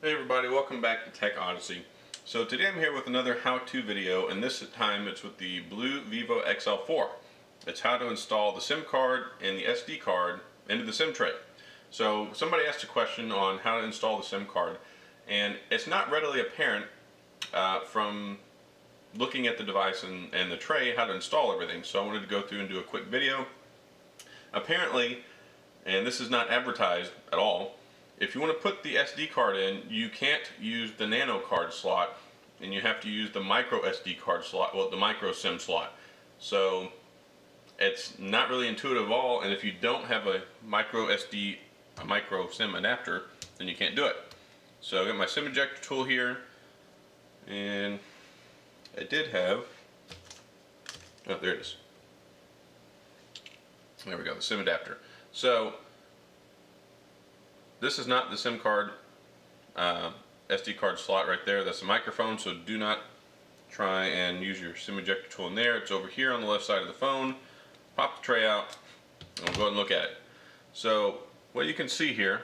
Hey everybody, welcome back to Tech Odyssey. So today I'm here with another how-to video, and this time it's with the BLU VIVO XL4. It's how to install the SIM card and the SD card into the SIM tray. So somebody asked a question on how to install the SIM card, and it's not readily apparent from looking at the device and the tray how to install everything. So I wanted to go through and do a quick video. Apparently, and this is not advertised at all, if you want to put the SD card in, you can't use the nano card slot, and you have to use the micro SD card slot, well, the micro SIM slot. So it's not really intuitive at all, and if you don't have a micro SIM adapter, then you can't do it. So I got my SIM ejector tool here, and I did have, oh, there it is. There we go, the SIM adapter. So this is not the SIM card SD card slot right there. That's the microphone, so do not try and use your SIM ejector tool in there. It's over here on the left side of the phone. Pop the tray out, and we'll go ahead and look at it. So what you can see here,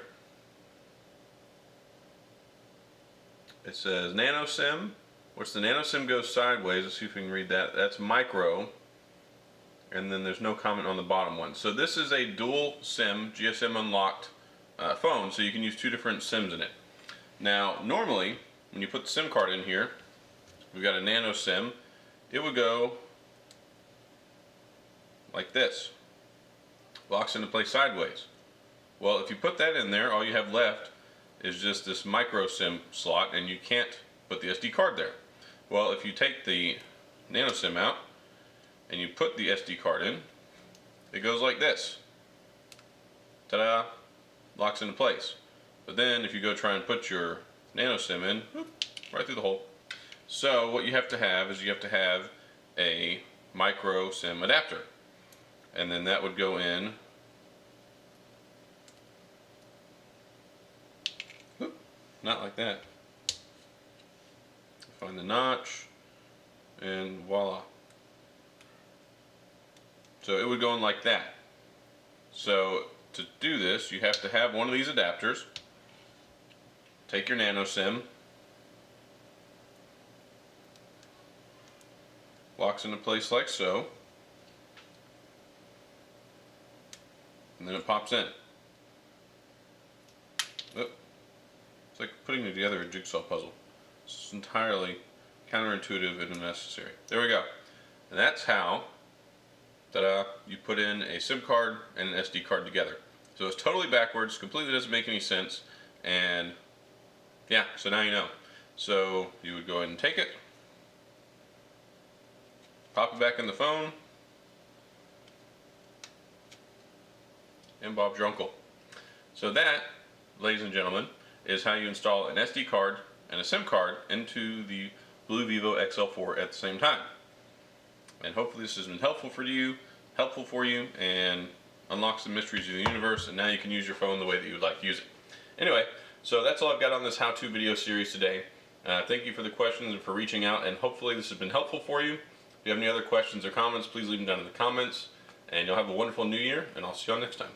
it says nano SIM, which the nano SIM goes sideways. Let's see if we can read that. That's micro, and then there's no comment on the bottom one. So this is a dual SIM, GSM unlocked phone, so you can use two different SIMs in it. Now, normally, when you put the SIM card in here, we've got a nano SIM, it would go like this. Locks into place sideways. Well, if you put that in there, all you have left is just this micro SIM slot, and you can't put the SD card there. Well, if you take the nano SIM out, and you put the SD card in, it goes like this. Ta-da! Locks into place. But then if you go try and put your nano SIM in, whoop, right through the hole. So what you have to have is you have to have a micro SIM adapter, and then that would go in, whoop, not like that. Find the notch, and voila. So it would go in like that. So to do this, you have to have one of these adapters. Take your nano SIM, locks into place like so, and then it pops in. Oh, it's like putting together a jigsaw puzzle. It's entirely counterintuitive and unnecessary. There we go. And that's how you put in a SIM card and an SD card together. So it's totally backwards, completely doesn't make any sense, and yeah, so now you know. So you would go ahead and take it, pop it back in the phone, and Bob's your uncle. So that, ladies and gentlemen, is how you install an SD card and a SIM card into the BLU VIVO XL4 at the same time. And hopefully this has been helpful for you, and unlocks the mysteries of the universe, and now you can use your phone the way that you would like to use it. Anyway, so that's all I've got on this how-to video series today. Thank you for the questions and for reaching out, and hopefully this has been helpful for you. If you have any other questions or comments, please leave them down in the comments, and you'll have a wonderful new year, and I'll see you all next time.